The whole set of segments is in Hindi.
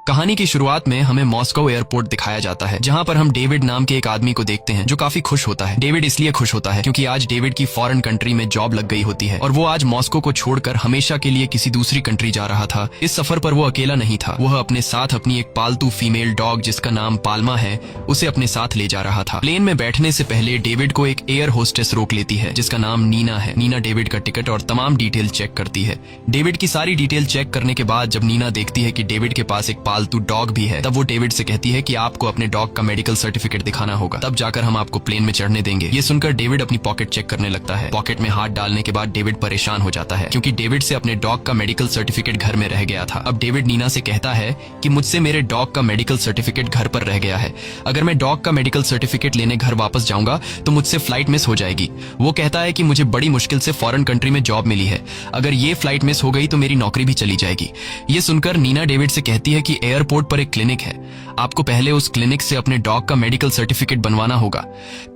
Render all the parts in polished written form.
कहानी की शुरुआत में हमें मॉस्को एयरपोर्ट दिखाया जाता है, जहां पर हम डेविड नाम के एक आदमी को देखते हैं जो काफी खुश होता है। डेविड इसलिए खुश होता है क्योंकि आज डेविड की फॉरेन कंट्री में जॉब लग गई होती है और वो आज मॉस्को को छोड़कर हमेशा के लिए किसी दूसरी कंट्री जा रहा था। इस सफर पर वो अकेला नहीं था, वह अपने साथ अपनी एक पालतू फीमेल डॉग जिसका नाम पाल्मा है उसे अपने साथ ले जा रहा था। प्लेन में बैठने से पहले डेविड को एक एयर होस्टेस रोक लेती है जिसका नाम नीना है। नीना डेविड का टिकट और तमाम डिटेल चेक करती है। डेविड की सारी डिटेल चेक करने के बाद जब नीना देखती है कि डेविड के पास एक पालतू डॉग भी है, तब वो डेविड से कहती है कि आपको अपने डॉग का मेडिकल सर्टिफिकेट दिखाना होगा, तब जाकर हम आपको प्लेन में चढ़ने देंगे। ये सुनकर डेविड अपनी पॉकेट चेक करने लगता है। पॉकेट में हाथ डालने के बाद डेविड परेशान हो जाता है क्योंकि डेविड से अपने डॉग का मेडिकल सर्टिफिकेट घर में रह गया था। अब डेविड नीना से कहता है कि मुझसे मेरे डॉग का मेडिकल सर्टिफिकेट घर पर रह गया है, अगर मैं डॉग का मेडिकल सर्टिफिकेट लेने घर वापस जाऊंगा तो मुझसे फ्लाइट मिस हो जाएगी। वो कहता है कि मुझे बड़ी मुश्किल से फॉरेन कंट्री में जॉब मिली है, अगर ये फ्लाइट मिस हो गई तो मेरी नौकरी भी चली जाएगी। ये सुनकर नीना डेविड से कहती है कि एयरपोर्ट पर एक क्लिनिक है, आपको पहले उस क्लिनिक से अपने डॉग का मेडिकल सर्टिफिकेट बनवाना होगा,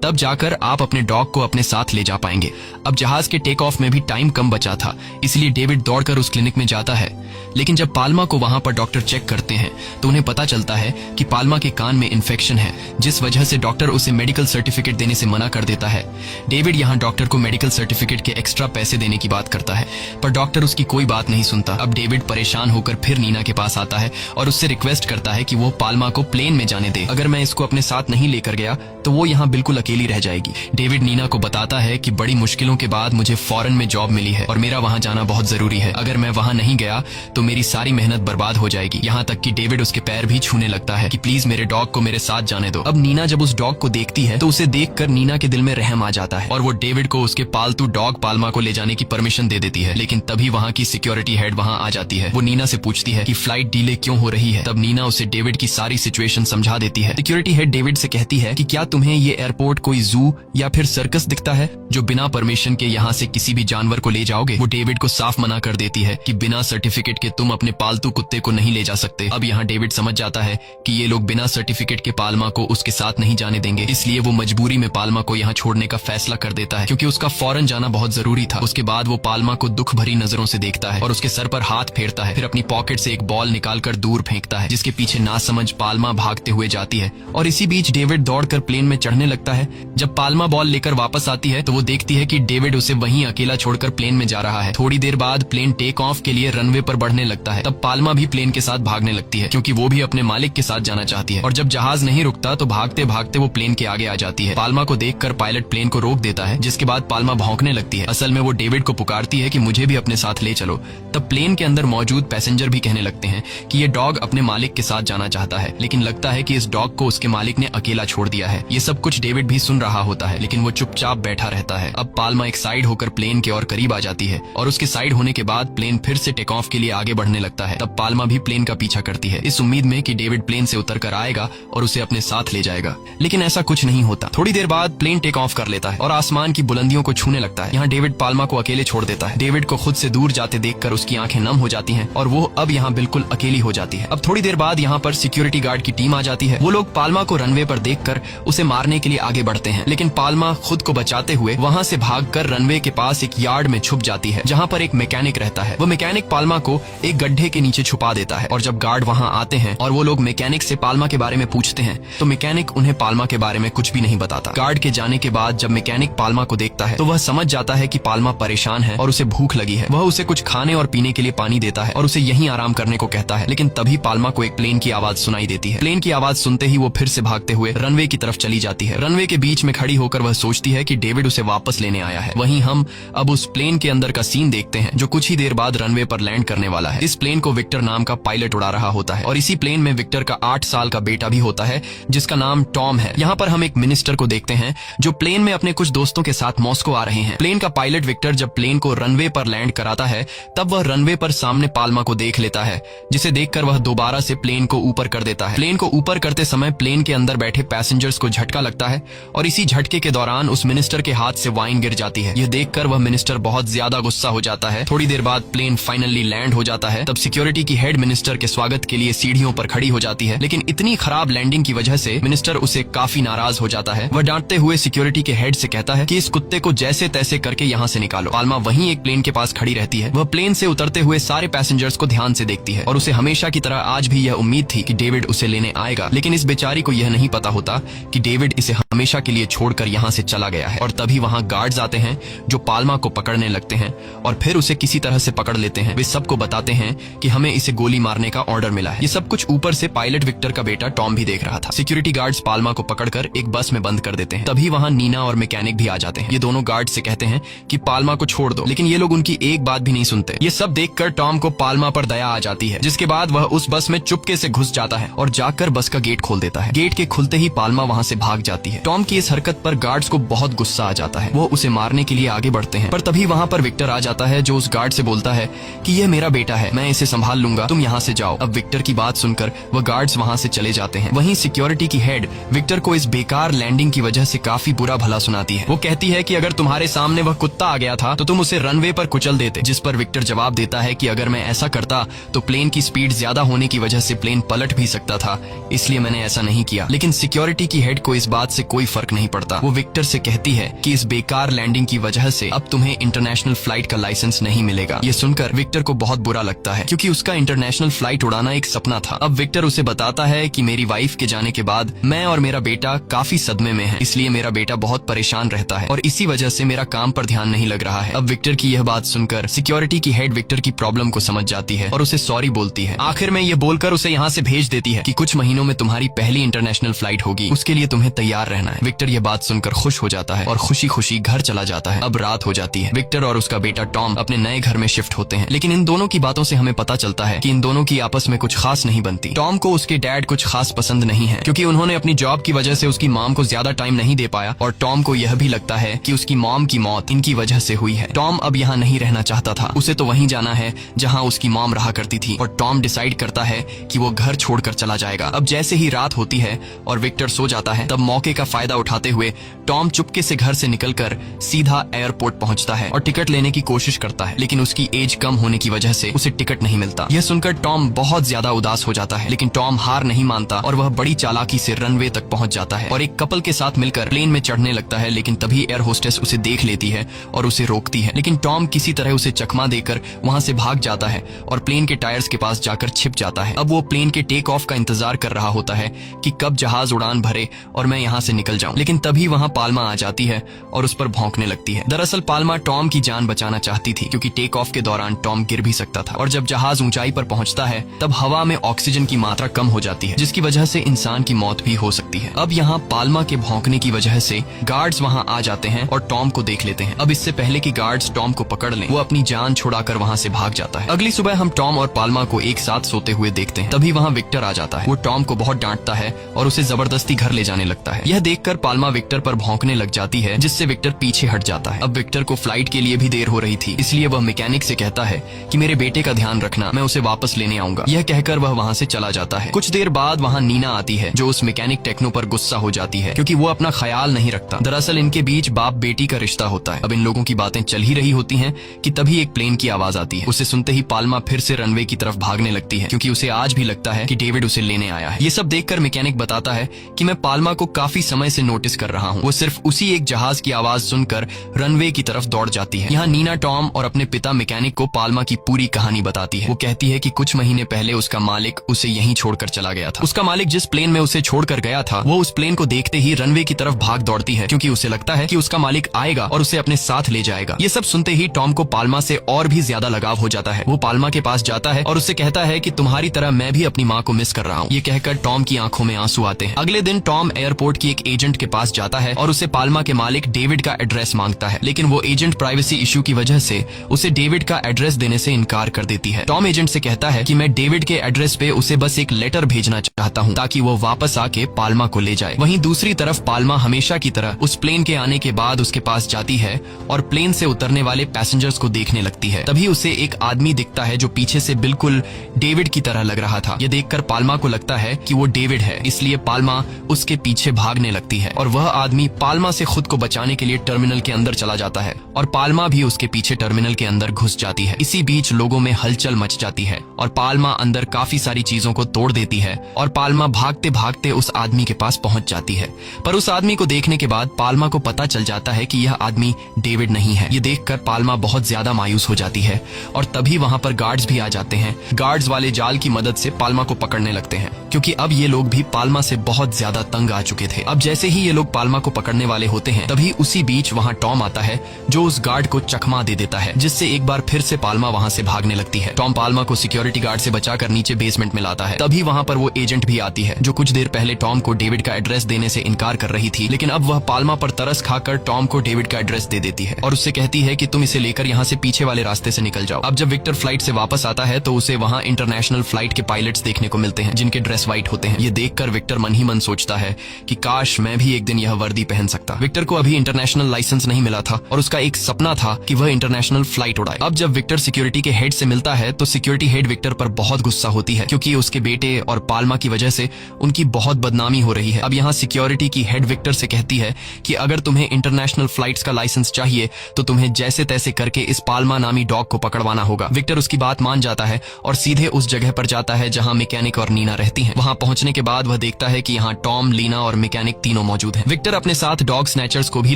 तब जाकर आप अपने डॉग को अपने साथ ले जा पाएंगे। अब जहाज के टेक ऑफ में भी टाइम कम बचा था, इसलिए डेविड दौड़कर उस क्लिनिक में जाता है। लेकिन जब पाल्मा को वहां पर डॉक्टर चेक करते हैं तो उन्हें पता चलता है कि पाल्मा के कान में इन्फेक्शन है, जिस वजह से डॉक्टर उसे मेडिकल सर्टिफिकेट देने से मना कर देता है। डेविड यहाँ डॉक्टर को मेडिकल सर्टिफिकेट के एक्स्ट्रा पैसे देने की बात करता है, पर डॉक्टर उसकी कोई बात नहीं सुनता। अब डेविड परेशान होकर फिर नीना के पास आता है और उससे रिक्वेस्ट करता है कि वो पाल्मा को प्लेन में जाने दे, अगर मैं इसको अपने साथ नहीं लेकर गया तो वो यहाँ बिल्कुल अकेली रह जाएगी। डेविड नीना को बताता है कि बड़ी मुश्किलों के बाद मुझे फॉरेन में जॉब मिली है और मेरा वहाँ जाना बहुत जरूरी है, अगर मैं वहाँ नहीं गया तो मेरी सारी मेहनत बर्बाद हो जाएगी। यहाँ तक कि डेविड उसके पैर भी छूने लगता है कि प्लीज मेरे डॉग को मेरे साथ जाने दो। अब नीना जब उस डॉग को देखती है तो उसे देखकर नीना के दिल में रहम आ जाता है और वो डेविड को उसके पालतू डॉग पाल्मा को ले जाने की परमिशन दे देती है। लेकिन तभी वहाँ की सिक्योरिटी हेड वहाँ आ जाती है। वो नीना से पूछती है कि फ्लाइट डिले क्यों हो रही है। तब नीना उसे डेविड की सारी सिचुएशन समझा देती है। सिक्योरिटी हेड डेविड से कहती है कि क्या तुम्हें ये एयरपोर्ट कोई जू या फिर सर्कस दिखता है जो बिना परमिशन के यहाँ से किसी भी जानवर को ले जाओगे। वो डेविड को साफ मना कर देती है कि बिना सर्टिफिकेट के तुम अपने पालतू कुत्ते को नहीं ले जा सकते। अब यहाँ डेविड समझ जाता है कि ये लोग बिना सर्टिफिकेट के पाल्मा को उसके साथ नहीं जाने देंगे, इसलिए वो मजबूरी में पाल्मा को यहाँ छोड़ने का फैसला कर देता है क्योंकि उसका फौरन जाना बहुत जरूरी था। उसके बाद वो पाल्मा को दुख भरी नजरों से देखता है और उसके सर पर हाथ फेरता है, फिर अपनी पॉकेट से एक बॉल निकालकर दूर फेंकता है, जिसके पीछे नासमझ पाल्मा भागते हुए जाती है। और इसी बीच डेविड दौड़कर प्लेन में चढ़ने लगता है। जब पाल्मा बॉल लेकर वापस आती है तो वो देखती है कि डेविड उसे वहीं अकेला छोड़कर प्लेन में जा रहा है। थोड़ी देर बाद प्लेन टेक ऑफ के लिए रनवे पर बढ़ने लगता है। तब पाल्मा भी प्लेन के साथ भागने लगती है क्योंकि वो भी अपने मालिक के साथ जाना चाहती है। और जब जहाज नहीं रुकता तो भागते भागते वो प्लेन के आगे आ जाती है। पाल्मा को देखकर पायलट प्लेन को रोक देता है, जिसके बाद पाल्मा भौंकने लगती है। असल में वो डेविड को पुकारती है कि मुझे भी अपने साथ ले चलो। तब प्लेन के अंदर मौजूद पैसेंजर भी कहने लगते हैं कि ये डॉग अपने मालिक के साथ जाना चाहता है, लेकिन लगता है कि इस डॉग को उसके मालिक ने अकेला छोड़ दिया है। ये सब कुछ डेविड भी सुन रहा होता है, लेकिन वो चुपचाप बैठा रहता है। अब पाल्मा एक साइड होकर प्लेन के और करीब आ जाती है और उसके साइड होने के बाद प्लेन फिर से टेक ऑफ के लिए आगे बढ़ने लगता है। तब पाल्मा भी प्लेन का पीछा करती है, इस उम्मीद में कि डेविड प्लेन से उतर कर आएगा और उसे अपने साथ ले जाएगा, लेकिन ऐसा कुछ नहीं होता। थोड़ी देर बाद प्लेन टेक ऑफ कर लेता है और आसमान की बुलंदियों को छूने लगता है। यहाँ डेविड पाल्मा को अकेले छोड़ देता है। डेविड को खुद से दूर जाते देखकर उसकी आंखें नम हो जाती हैं और वो अब यहाँ बिल्कुल अकेली हो जाती है। अब थोड़ी देर बाद यहाँ पर सिक्योरिटी गार्ड की टीम आ जाती है। वो लोग पाल्मा को रनवे पर देखकर उसे मारने के लिए आगे बढ़ते हैं, लेकिन पाल्मा खुद को बचाते हुए वहाँ से भागकर रनवे के पास एक यार्ड में छुप जाती है जहाँ पर एक मैकेनिक रहता है। वो मैकेनिक पाल्मा को एक गड्ढे के नीचे छुपा देता है और जब गार्ड वहाँ आते हैं और वो लोग मैकेनिक से पाल्मा के बारे में पूछते हैं तो मैकेनिक उन्हें पाल्मा के बारे में कुछ भी नहीं बताता। गार्ड के जाने के बाद जब मैकेनिक पाल्मा को देखता है तो वह समझ जाता है कि पाल्मा परेशान है और उसे भूख लगी है। वह उसे कुछ खाने और पीने के लिए पानी देता है और उसे यहीं आराम करने को कहता है। लेकिन तभी पाल्मा को एक प्लेन की आवाज सुनाई देती है। प्लेन की आवाज सुनते ही वो फिर से भागते हुए रनवे की तरफ चली जाती है। रनवे के बीच में खड़ी होकर वह सोचती है कि डेविड उसे वापस लेने आया है। वहीं हम अब उस प्लेन के अंदर का सीन देखते हैं जो कुछ ही देर बाद रनवे पर लैंड करने वाला है। इस प्लेन को विक्टर नाम का पायलट उड़ा रहा होता है और इसी प्लेन में विक्टर का 8 साल का बेटा भी होता है जिसका नाम टॉम है। यहाँ पर हम एक मिनिस्टर को देखते हैं जो प्लेन में अपने कुछ दोस्तों के साथ मॉस्को आ रहे हैं। प्लेन का पायलट विक्टर जब प्लेन को रनवे पर लैंड कराता है तब वह रनवे पर सामने पाल्मा को देख लेता है, जिसे देखकर वह दोबारा से प्लेन को ऊपर कर देता है। प्लेन को ऊपर करते समय प्लेन के अंदर बैठे पैसेंजर्स को झटका लगता है और इसी झटके के दौरान उस मिनिस्टर के हाथ से वाइन गिर जाती है। यह देखकर वह मिनिस्टर बहुत ज्यादा गुस्सा हो जाता है। थोड़ी देर बाद प्लेन फाइनली लैंड हो जाता है। तब सिक्योरिटी की हेड मिनिस्टर के स्वागत के लिए सीढ़ियों पर खड़ी हो जाती है, लेकिन इतनी खराब लैंडिंग की वजह से मिनिस्टर उसे काफी नाराज हो जाता है। वह डांटते हुए सिक्योरिटी के हेड से कहता है कि इस कुत्ते को जैसे तैसे करके यहाँ से निकालो। पाल्मा वहीं एक प्लेन के पास खड़ी रहती है। वह प्लेन से उतरते हुए सारे पैसेंजर्स को ध्यान से देखती है और उसे हमेशा की तरह आज भी यह उम्मीद थी कि डेविड उसे लेने आएगा, लेकिन इस बेचारी को यह नहीं पता होता कि डेविड इसे हमेशा के लिए छोड़कर यहाँ से चला गया है। और तभी वहाँ गार्ड्स आते हैं जो पाल्मा को पकड़ने लगते हैं और फिर उसे किसी तरह से पकड़ लेते हैं। वे सबको बताते हैं कि हमें इसे गोली मारने का ऑर्डर मिला है। ये सब कुछ ऊपर से पायलट विक्टर का बेटा टॉम भी देख रहा था। सिक्योरिटी गार्ड्स पाल्मा को पकड़कर एक बस में बंद कर देते हैं। तभी वहाँ नीना और मैकेनिक भी आ जाते हैं। ये दोनों गार्ड से कहते हैं कि पाल्मा को छोड़ दो, लेकिन ये लोग उनकी एक बात भी नहीं सुनते। ये सब देखकर टॉम को पाल्मा पर दया आ जाती है, जिसके बाद वह उस बस में चुपके से घुस जाता है और जाकर बस का गेट खोल देता है। गेट के खुलते ही पाल्मा वहाँ से भाग जाती है। टॉम की इस हरकत पर गार्ड्स को बहुत गुस्सा आ जाता है। वो उसे मारने के लिए आगे बढ़ते हैं, पर तभी वहाँ पर विक्टर आ जाता है, जो उस गार्ड से बोलता है कि यह मेरा बेटा है, मैं इसे संभाल लूंगा, तुम यहाँ से जाओ। अब विक्टर की बात सुनकर वह गार्ड्स वहाँ से चले जाते हैं। वहीं सिक्योरिटी की हेड विक्टर को इस बेकार लैंडिंग की वजह से काफी बुरा भला सुनाती है। वो कहती है कि अगर तुम्हारे सामने वह कुत्ता आ गया था तो तुम उसे रनवे पर कुचल देते, जिस पर विक्टर जवाब देता है कि अगर मैं ऐसा करता तो प्लेन की स्पीड ज्यादा होने की वजह से प्लेन पलट भी सकता था, इसलिए मैंने ऐसा नहीं किया। लेकिन सिक्योरिटी की हेड को इस बात से कोई फर्क नहीं पड़ता। वो विक्टर से कहती है कि इस बेकार लैंडिंग की वजह से अब तुम्हें इंटरनेशनल फ्लाइट का लाइसेंस नहीं मिलेगा। ये सुनकर विक्टर को बहुत बुरा लगता है, क्योंकि उसका इंटरनेशनल फ्लाइट उड़ाना एक सपना था। अब विक्टर उसे बताता है कि मेरी वाइफ के जाने के बाद मैं और मेरा बेटा काफी सदमे में है, इसलिए मेरा बेटा बहुत परेशान रहता है और इसी वजह से मेरा काम पर ध्यान नहीं लग रहा है। अब विक्टर की यह बात सुनकर सिक्योरिटी की हेड विक्टर की प्रॉब्लम को समझ जाती है और उसे सॉरी बोलती है। आखिर में ये बोलकर उसे यहाँ से भेज देती है कि कुछ महीनों में तुम्हारी पहली इंटरनेशनल फ्लाइट होगी, उसके लिए तुम्हें तैयार रहना है। विक्टर ये बात सुनकर खुश हो जाता है और खुशी खुशी घर चला जाता है। अब रात हो जाती है। विक्टर और उसका बेटा टॉम अपने नए घर में शिफ्ट होते हैं, लेकिन इन दोनों की बातों से हमें पता चलता है कि इन दोनों की आपस में कुछ खास नहीं बनती। टॉम को उसके डैड कुछ खास पसंद नहीं है, क्योंकि उन्होंने अपनी जॉब की वजह से उसकी मॉम को ज्यादा टाइम नहीं दे पाया, और टॉम को यह भी लगता है कि उसकी मॉम की मौत इनकी वजह से हुई है। टॉम अब यहाँ नहीं रहना चाहता था, उसे तो वहीं जाना है जहाँ उसकी मॉम रहा करती थी, और टॉम डिसाइड करता है कि वो घर छोड़कर चला जाएगा। अब जैसे ही रात होती है और विक्टर सो जाता है, तब मौके का फायदा उठाते हुए टॉम चुपके से घर से निकलकर सीधा एयरपोर्ट पहुंचता है और टिकट लेने की कोशिश करता है, लेकिन उसकी एज कम होने की वजह से उसे टिकट नहीं मिलता। यह सुनकर टॉम बहुत ज्यादा उदास हो जाता है, लेकिन टॉम हार नहीं मानता और वह बड़ी चालाकी से रनवे तक पहुंच जाता है और एक कपल के साथ मिलकर प्लेन में चढ़ने लगता है। लेकिन तभी एयर होस्टेस उसे देख लेती है और उसे रोकती है, लेकिन टॉम किसी तरह उसे चकमा देकर वहां से भाग जाता है और प्लेन के टायर्स के पास जाकर छिप जाता है। अब वो प्लेन के टेक ऑफ का इंतजार कर रहा होता है कि कब जहाज उड़ान भरे और मैं यहाँ से निकल जाऊं, लेकिन तभी वहाँ पाल्मा आ जाती है और उस पर भौंकने लगती है। दरअसल पाल्मा टॉम की जान बचाना चाहती थी, क्योंकि टेक ऑफ के दौरान टॉम गिर भी सकता था, और जब जहाज ऊंचाई पर पहुंचता है तब हवा में ऑक्सीजन की मात्रा कम हो जाती है, जिसकी वजह से इंसान की मौत भी हो सकती है। अब यहाँ पाल्मा के भौंकने की वजह से गार्ड्स वहाँ आ जाते हैं और टॉम को देख लेते हैं। अब इससे पहले कि गार्ड्स टॉम को पकड़ लें, वो अपनी जान छुड़ाकर वहाँ से भाग जाता है। अगली सुबह हम टॉम और पाल्मा को एक साथ सोते हुए देखते हैं। तभी वहाँ विक्टर आ जाता है। वो टॉम को बहुत डांटता है और उसे जबरदस्ती घर ले जाने लगता है। यह देखकर पाल्मा विक्टर पर भौंकने लग जाती है, जिससे विक्टर पीछे हट जाता है। अब विक्टर को फ्लाइट के लिए भी देर हो रही थी, इसलिए वह मैकेनिक से कहता है कि मेरे बेटे का ध्यान रखना, मैं उसे वापस लेने आऊंगा। यह कहकर वह वहाँ से चला जाता है। कुछ देर बाद वहाँ नीना आती है, जो उस मैकेनिक टेक्नो पर गुस्सा हो जाती है, क्योंकि वो अपना ख्याल नहीं रखता। दरअसल इनके बीच बाप बेटी का रिश्ता होता है। अब इन लोगों की बातें चल ही रही होती हैं कि तभी एक प्लेन की आवाज आती है। उसे सुनते ही पाल्मा फिर से रनवे की तरफ भागने लगती है, क्योंकि उसे आज भी लगता है कि डेविड उसे लेने आया है। ये सब देखकर मैकेनिक बताता है कि मैं पाल्मा को काफी समय से नोटिस कर रहा हूँ। वो सिर्फ उसी एक जहाज की आवाज सुनकर रनवे की तरफ दौड़ जाती है। यहाँ नीना टॉम और अपने पिता मैकेनिक को पाल्मा की पूरी कहानी बताती है। वो कहती है कि कुछ महीने पहले उसका मालिक उसे यहीं छोड़कर चला गया था। उसका मालिक जिस प्लेन में उसे छोड़कर गया था, वो उस प्लेन को देखते ही रनवे की तरफ भाग दौड़ती है, क्योंकि उसे लगता है कि उसका मालिक आएगा और उसे अपने साथ ले जाएगा। ये सब सुनते ही टॉम को पाल्मा से और भी ज्यादा लगाव हो जाता है। वो पाल्मा के पास जाता है और उससे कहता है कि तुम्हारी तरह मैं भी अपनी माँ को मिस कर रहा हूँ। ये कहकर टॉम की आंखों में आंसू आते हैं। अगले दिन टॉम एयरपोर्ट की एक एजेंट के पास जाता है और उसे पाल्मा के मालिक डेविड का एड्रेस मांगता है, लेकिन वो एजेंट प्राइवेसी इश्यू की वजह से उसे डेविड का एड्रेस देने से इनकार कर देती है। टॉम एजेंट से कहता है कि मैं डेविड के एड्रेस पे उसे बस एक लेटर भेजना चाहता हूँ, ताकि वो वापस आके पाल्मा को ले जाए। वहीं दूसरी तरफ पाल्मा हमेशा की तरह उस प्लेन के आने के बाद उसके पास जाती है और प्लेन से उतरने वाले पैसेंजर्स को देखने लगती है। तभी उसे एक आदमी दिखता है जो पीछे से बिल्कुल डेविड की तरह लग रहा था। ये देखकर पाल्मा को लगता है कि वो डेविड है, इसलिए पाल्मा उसके पीछे भागने लगने लगती है और वह आदमी पाल्मा से खुद को बचाने के लिए टर्मिनल के अंदर चला जाता है और पाल्मा भी उसके पीछे टर्मिनल के अंदर घुस जाती है। इसी बीच लोगों में हलचल मच जाती है और पाल्मा अंदर काफी सारी चीजों को तोड़ देती है और पाल्मा भागते भागते उस आदमी के पास पहुंच जाती है। पर उस आदमी को देखने के बाद पाल्मा को पता चल जाता है कि यह आदमी डेविड नहीं है। ये देखकर पाल्मा बहुत ज्यादा मायूस हो जाती है और तभी वहां पर गार्ड्स भी आ जाते हैं। गार्ड्स वाले जाल की मदद से पाल्मा को पकड़ने लगते हैं क्योंकि अब ये लोग भी पाल्मा से बहुत ज्यादा तंग आ चुके थे। अब जैसे ही ये लोग पाल्मा को पकड़ने वाले होते हैं तभी उसी बीच वहां टॉम आता है जो उस गार्ड को चकमा दे देता है, जिससे एक बार फिर से पाल्मा वहां से भागने लगती है। टॉम पाल्मा को सिक्योरिटी गार्ड से बचाकर नीचे बेसमेंट में लाता है। तभी वहां पर वो एजेंट भी आती है जो कुछ देर पहले टॉम को डेविड का एड्रेस देने से इनकार कर रही थी, लेकिन अब वह पाल्मा पर तरस खाकर टॉम को डेविड का एड्रेस दे देती है और उससे कहती है कि तुम इसे लेकर यहाँ से पीछे वाले रास्ते से निकल जाओ। अब जब विक्टर फ्लाइट से वापस आता है तो उसे वहाँ इंटरनेशनल फ्लाइट के पायलट्स देखने को मिलते हैं जिनके ड्रेस व्हाइट होते हैं। ये देखकर विक्टर मन ही मन सोचता है कि काश मैं भी एक दिन यह वर्दी पहन सकता। विक्टर को अभी इंटरनेशनल लाइसेंस नहीं मिला था और उसका एक सपना था कि वह इंटरनेशनल फ्लाइट उड़ाए। अब जब विक्टर सिक्योरिटी के हेड से मिलता है तो सिक्योरिटी हेड विक्टर पर बहुत गुस्सा होती है क्योंकि उसके बेटे और पाल्मा की वजह से उनकी बहुत बदनामी हो रही है। अब यहाँ सिक्योरिटी की हेड विक्टर से कहती है कि अगर तुम्हें इंटरनेशनल फ्लाइट्स का लाइसेंस चाहिए तो तुम्हें जैसे तैसे करके इस पाल्मा नामी डॉग को पकड़वाना होगा। विक्टर उसकी बात मान जाता है और सीधे उस जगह पर जाता है जहाँ मैकेनिक और नीना रहती हैं। वहाँ पहुंचने के बाद वह देखता है कि यहाँ टॉम, लीना और मैकेनिक तीनों मौजूद हैं। विक्टर अपने साथ डॉग स्नैचर्स को भी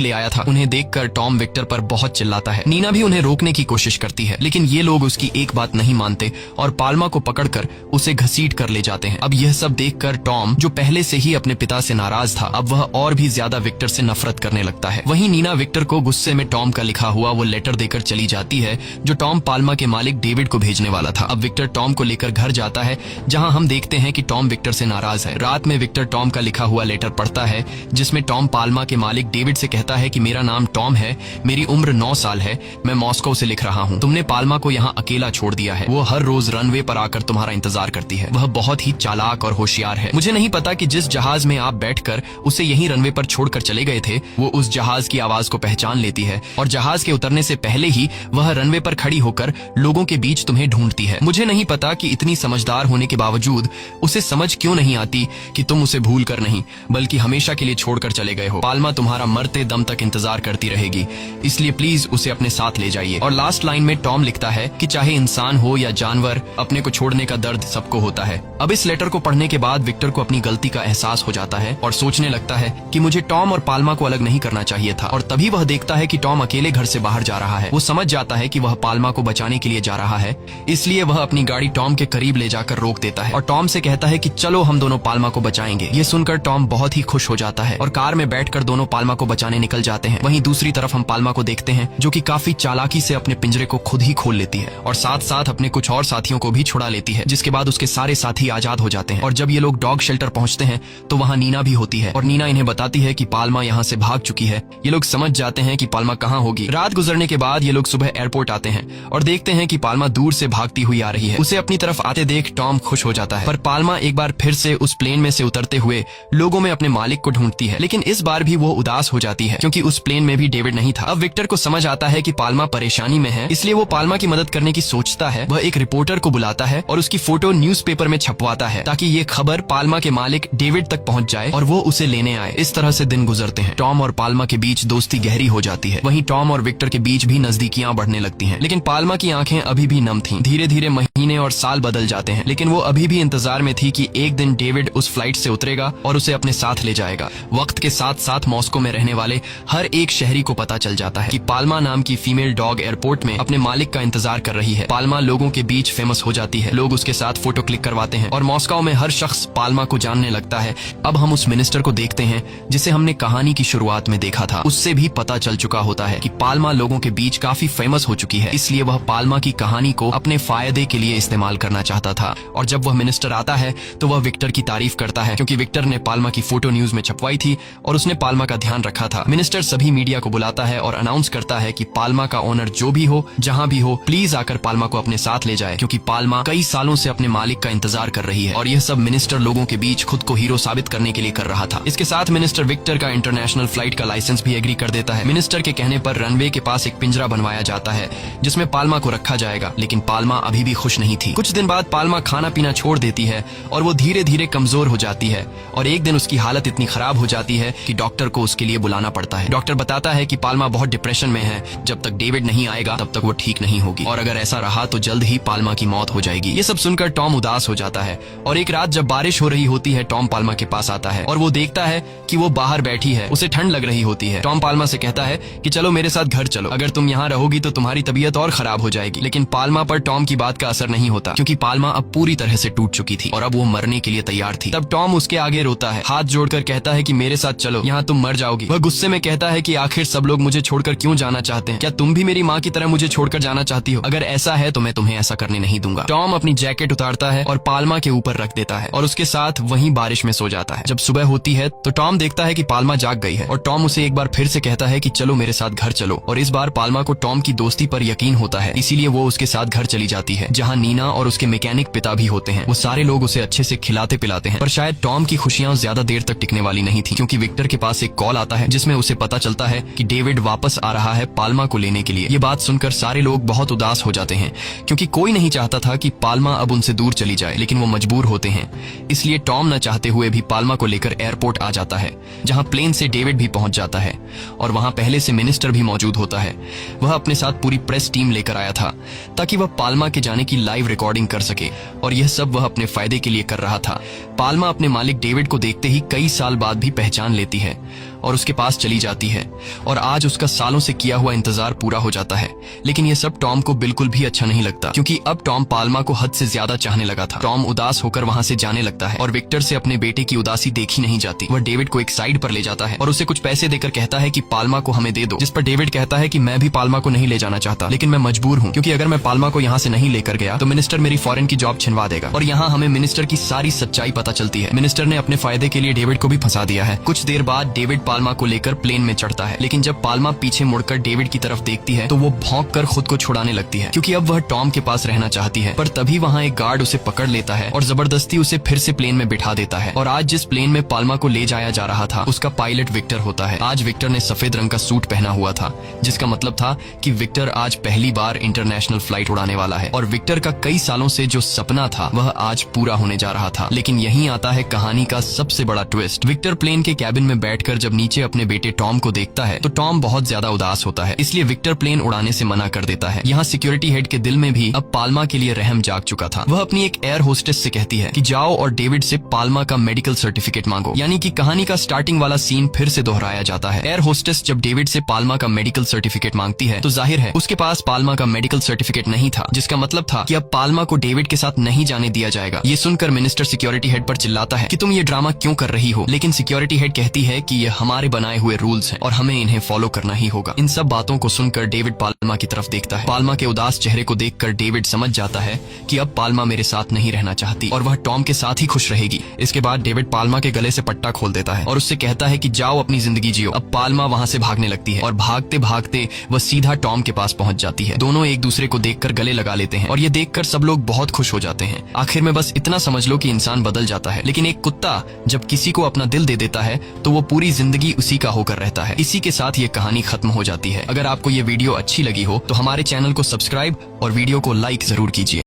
ले आया था। उन्हें देखकर टॉम विक्टर पर बहुत चिल्लाता है। नीना भी उन्हें रोकने की कोशिश करती है लेकिन ये लोग उसकी एक बात नहीं मानते और पाल्मा को पकड़कर उसे घसीट कर ले जाते हैं। अब यह सब देखकर टॉम, जो पहले से ही अपने पिता से नाराज था, अब वह और भी ज्यादा विक्टर से नफरत करने लगता है। वहीं नीना विक्टर को गुस्से में टॉम का लिखा हुआ वो लेटर देकर चली जाती है जो टॉम पाल्मा के मालिक डेविड को भेजने वाला था। अब विक्टर टॉम को लेकर घर जाता है जहां हम देखते हैं कि टॉम विक्टर से नाराज है। रात में विक्टर टॉम का लिखा हुआ लेटर पढ़ता है जिसमें टॉम पाल्मा के मालिक डेविड से कहता है कि मेरा नाम टॉम है, मेरी उम्र 9 साल है, मैं मॉस्को से लिख रहा हूँ। तुमने पाल्मा को यहाँ अकेला छोड़ दिया है। वो हर रोज रनवे पर आकर तुम्हारा इंतजार करती है। वह बहुत ही चालाक और होशियार है। मुझे नहीं पता कि जिस जहाज में आप बैठकर उसे यहीं रनवे पर छोड़कर चले गए थे वो उस जहाज की आवाज को पहचान लेती है और जहाज के उतरने से पहले ही वह रनवे पर खड़ी होकर लोगों के बीच तुम्हें ढूंढती है। मुझे नहीं पता कि इतनी समझदार होने के बावजूद उसे समझ क्यों नहीं आती कि तुम उसे भूल कर नहीं बल्कि हमेशा के लिए छोड़कर चले गए हो। पाल्मा तुम्हारा मरते दम तक इंतजार करती रहेगी, इसलिए प्लीज उसे अपने साथ ले जाइए। और लास्ट लाइन में टॉम लिखता है कि चाहे इंसान हो या जानवर, अपने को छोड़ने का दर्द सबको होता है। अब इस लेटर को पढ़ने के बाद विक्टर को अपनी गलती का एहसास हो जाता है और सोचने लगता है कि मुझे टॉम और पाल्मा को अलग नहीं करना चाहिए था। और तभी वह देखता है कि टॉम अकेले घर से बाहर जा रहा है। वो समझ जाता है कि वह पाल्मा को बचाने के लिए जा रहा है, इसलिए वह अपनी गाड़ी टॉम के करीब ले जाकर रोक देता है और टॉम से कहता है कि चलो हम दोनों पाल्मा को बचाएंगे। ये सुनकर टॉम बहुत ही खुश हो जाता है और कार में बैठकर दोनों पाल्मा को बचाने निकल जाते हैं। वहीं दूसरी तरफ हम पाल्मा को देखते हैं जो कि काफी चालाकी से अपने पिंजरे को खुद ही खोल लेती है और साथ साथ अपने कुछ और साथियों को भी छुड़ा लेती है, जिसके बाद उसके सारे साथी आजाद हो जाते हैं। और जब ये लोग डॉग शेल्टर पहुंचते हैं तो वहाँ नीना भी होती है और नीना इन्हें बताती है कि पाल्मा यहाँ से भाग चुकी है। ये लोग समझ जाते हैं कि पाल्मा कहाँ होगी। रात गुजरने के बाद ये लोग सुबह एयरपोर्ट आते हैं और देखते हैं कि पाल्मा दूर से भागती हुई आ रही है। उसे अपनी तरफ आते देख टॉम खुश हो जाता है, पर पाल्मा एक बार फिर से उस प्लेन में से उतरते हुए लोगों में अपने मालिक को ढूंढती है, लेकिन इस बार भी वो उदास हो जाती है क्योंकि उस प्लेन में भी डेविड नहीं था। अब विक्टर को समझ आता है कि पाल्मा परेशानी में है, इसलिए वो पाल्मा की मदद करने की सोचता है। वह एक रिपोर्टर को बुलाता है और उसकी फोटो न्यूज़पेपर में छपवाता है ताकि ये खबर पाल्मा के मालिक डेविड तक पहुंच जाए और वो उसे लेने आए। इस तरह से दिन गुजरते हैं। टॉम और पाल्मा के बीच दोस्ती गहरी हो जाती है। वहीं टॉम और विक्टर के बीच भी नजदीकियां बढ़ने लगती हैं, लेकिन पाल्मा की आंखें अभी भी नम थीं। धीरे धीरे महीने और साल बदल जाते हैं, लेकिन वो अभी भी इंतजार में थी कि एक दिन डेविड उस फ्लाइट से उतरेगा और उसे अपने साथ ले जाएगा। वक्त के साथ साथ मॉस्को में रहने वाले हर एक शहरी को पता चल जाता है कि पाल्मा नाम की फीमेल डॉग एयरपोर्ट में अपने मालिक का इंतजार कर रही है। पाल्मा लोगों के बीच फेमस हो जाती है। लोग उसके साथ फोटो क्लिक करवाते हैं और मॉस्को में हर शख्स पाल्मा को जानने लगता है। अब हम उस मिनिस्टर को देखते हैं जिसे हमने कहानी की शुरुआत में देखा था। उससे भी पता चल चुका होता है कि पाल्मा लोगों के बीच काफी फेमस हो चुकी है, इसलिए वह पाल्मा की कहानी को अपने फायदे के लिए इस्तेमाल करना चाहता था। और जब वह मिनिस्टर आता है तो वह विक्टर की तारीफ करता है क्योंकि विक्टर ने पाल्मा की फोटो न्यूज में छपवाई थी और उसने पाल्मा का ध्यान रखा था। मिनिस्टर सभी मीडिया को बुलाता है और अनाउंस करता है कि पाल्मा का ओनर जो भी हो, जहां भी हो, प्लीज आकर पाल्मा को अपने साथ ले जाए क्योंकि पाल्मा कई सालों से अपने मालिक का इंतजार कर रही है। और यह सब मिनिस्टर लोगों के बीच खुद को हीरो साबित करने के लिए कर रहा था। इसके साथ मिनिस्टर विक्टर का इंटरनेशनल फ्लाइट का लाइसेंस भी एग्री कर देता है। मिनिस्टर के कहने पर रनवे के पास एक पिंजरा बनवाया जाता है जिसमें पाल्मा को रखा जाएगा, लेकिन पाल्मा अभी भी खुश खुश नहीं थी। कुछ दिन बाद पाल्मा खाना पीना छोड़ देती है और वो धीरे धीरे कमजोर हो जाती है और एक दिन उसकी हालत इतनी खराब हो जाती है कि डॉक्टर को उसके लिए बुलाना पड़ता है। डॉक्टर बताता है कि पाल्मा बहुत डिप्रेशन में है, जब तक डेविड नहीं आएगा तब तक वो ठीक नहीं होगी और अगर ऐसा रहा तो जल्द ही पाल्मा की मौत हो जाएगी। ये सब सुनकर टॉम उदास हो जाता है और एक रात जब बारिश हो रही होती है टॉम पाल्मा के पास आता है और वो देखता है कि वो बाहर बैठी है, उसे ठंड लग रही होती है। टॉम पाल्मा से कहता है कि चलो मेरे साथ घर चलो, अगर तुम यहाँ रहोगी तो तुम्हारी तबीयत और खराब हो जाएगी। लेकिन पाल्मा पर टॉम की बात का असर नहीं होता क्योंकि पाल्मा अब पूरी तरह से टूट चुकी थी और अब वो मरने के लिए तैयार थी। तब टॉम उसके आगे रोता है, हाथ जोड़कर कहता है कि मेरे साथ चलो, यहाँ तुम मर जाओगी। वह गुस्से में कहता है कि आखिर सब लोग मुझे छोड़कर क्यों जाना चाहते हैं? क्या तुम भी मेरी माँ की तरह मुझे छोड़कर जाना चाहती हो? अगर ऐसा है तो मैं तुम्हें ऐसा करने नहीं दूंगा। टॉम अपनी जैकेट उतारता है और पाल्मा के ऊपर रख देता है और उसके साथ वहीं बारिश में सो जाता है। जब सुबह होती है तो टॉम देखता है कि पाल्मा जाग गई है और टॉम उसे एक बार फिर से कहता है कि चलो मेरे साथ घर चलो और इस बार पाल्मा को टॉम की दोस्ती पर यकीन होता है, इसीलिए वो उसके साथ घर चली जाती है जहाँ नीना और उसके मैकेनिक पिता भी होते हैं। वो सारे लोग उसे अच्छे से खिलाते पिलाते हैं। पर शायद टॉम की खुशियां ज्यादा देर तक टिकने वाली नहीं थी क्योंकि विक्टर के पास एक कॉल आता है जिसमें उसे पता चलता है कि डेविड वापस आ रहा है पाल्मा को लेने के लिए। ये बात सुनकर सारे लोग बहुत उदास हो जाते हैं क्योंकि कोई नहीं चाहता था कि पाल्मा अब उनसे दूर चली जाए, लेकिन वो मजबूर होते हैं। इसलिए टॉम न चाहते हुए भी पाल्मा को लेकर एयरपोर्ट आ जाता है जहां प्लेन से डेविड भी पहुंच जाता है और वहां पहले से मिनिस्टर भी मौजूद होता है। वह अपने साथ पूरी प्रेस टीम लेकर आया था ताकि वह पाल्मा के जाने की लाइव रिकॉर्डिंग कर सके और यह सब वह अपने फायदे के लिए कर रहा था। पाल्मा अपने मालिक डेविड को देखते ही कई साल बाद भी पहचान लेती है और उसके पास चली जाती है और आज उसका सालों से किया हुआ इंतजार पूरा हो जाता है। लेकिन यह सब टॉम को बिल्कुल भी अच्छा नहीं लगता क्योंकि अब टॉम पाल्मा को हद से ज्यादा चाहने लगा था। टॉम उदास होकर वहां से जाने लगता है और विक्टर से अपने बेटे की उदासी देखी नहीं जाती। वह डेविड को एक साइड पर ले जाता है और उसे कुछ पैसे देकर कहता है कि पाल्मा को हमें दे दो, जिस पर डेविड कहता है कि मैं भी पाल्मा को नहीं ले जाना चाहता, लेकिन मैं मजबूर हूँ क्योंकि अगर मैं पाल्मा को यहाँ से नहीं लेकर गया तो मिनिस्टर मेरी फॉरेन की जॉब छिनवा देगा। और यहाँ हमें मिनिस्टर की सारी सच्चाई पता चलती है। मिनिस्टर ने अपने फायदे के लिए डेविड को भी फंसा दिया है। कुछ देर बाद डेविड पाल्मा को लेकर प्लेन में चढ़ता है, लेकिन जब पाल्मा पीछे मुड़कर डेविड की तरफ देखती है तो वो भौंक कर खुद को छुड़ाने लगती है क्योंकि अब वह टॉम के पास रहना चाहती है। पर तभी वहाँ एक गार्ड उसे पकड़ लेता है और जबरदस्ती उसे फिर से प्लेन में बिठा देता है। और आज जिस प्लेन में पाल्मा को ले जाया जा रहा था उसका पायलट विक्टर होता है। आज विक्टर ने सफेद रंग का सूट पहना हुआ था जिसका मतलब था कि विक्टर आज पहली बार इंटरनेशनल फ्लाइट उड़ाने वाला है और विक्टर का कई सालों से जो सपना था वह आज पूरा होने जा रहा था। लेकिन यहीं आता है कहानी का सबसे बड़ा ट्विस्ट। विक्टर प्लेन के कैबिन में बैठकर जब नीचे अपने बेटे टॉम को देखता है तो टॉम बहुत ज्यादा उदास होता है, इसलिए विक्टर प्लेन उड़ाने से मना कर देता है। यहाँ सिक्योरिटी हेड के दिल में भी अब पाल्मा के लिए रहम जाग चुका था। वह अपनी एक एयर होस्टेस से कहती है कि जाओ और डेविड से पाल्मा का मेडिकल सर्टिफिकेट मांगो। यानी कि कहानी का स्टार्टिंग वाला सीन फिर से दोहराया जाता है। एयर होस्टेस जब डेविड से पाल्मा का मेडिकल सर्टिफिकेट मांगती है तो जाहिर है उसके पास पाल्मा का मेडिकल सर्टिफिकेट नहीं था, जिसका मतलब था कि अब पाल्मा को डेविड के साथ नहीं जाने दिया जाएगा। ये सुनकर मिनिस्टर सिक्योरिटी हेड पर चिल्लाता है कि तुम ये ड्रामा क्यों कर रही हो, लेकिन सिक्योरिटी हेड कहती है कि ये हमारे बनाए हुए रूल्स हैं और हमें इन्हें फॉलो करना ही होगा। इन सब बातों को सुनकर डेविड पाल्मा की तरफ देखता है। पाल्मा के उदास चेहरे को देखकर डेविड समझ जाता है कि अब पाल्मा मेरे साथ नहीं रहना चाहती और वह टॉम के साथ ही खुश रहेगी। इसके बाद डेविड पाल्मा के गले से पट्टा खोल देता है और उससे कहता है कि जाओ अपनी जिंदगी जियो। अब पाल्मा वहाँ से भागने लगती है और भागते भागते वह सीधा टॉम के पास पहुंच जाती है। दोनों एक दूसरे को देखकर गले लगा लेते हैं और ये देखकर सब लोग बहुत खुश हो जाते हैं। आखिर में बस इतना समझ लो कि इंसान बदल जाता है, लेकिन एक कुत्ता जब किसी को अपना दिल दे देता है तो वो पूरी जिंदगी उसी का होकर रहता है। इसी के साथ ये कहानी खत्म हो जाती है। अगर आपको ये वीडियो अच्छी लगी हो तो हमारे चैनल को सब्सक्राइब और वीडियो को लाइक जरूर कीजिए।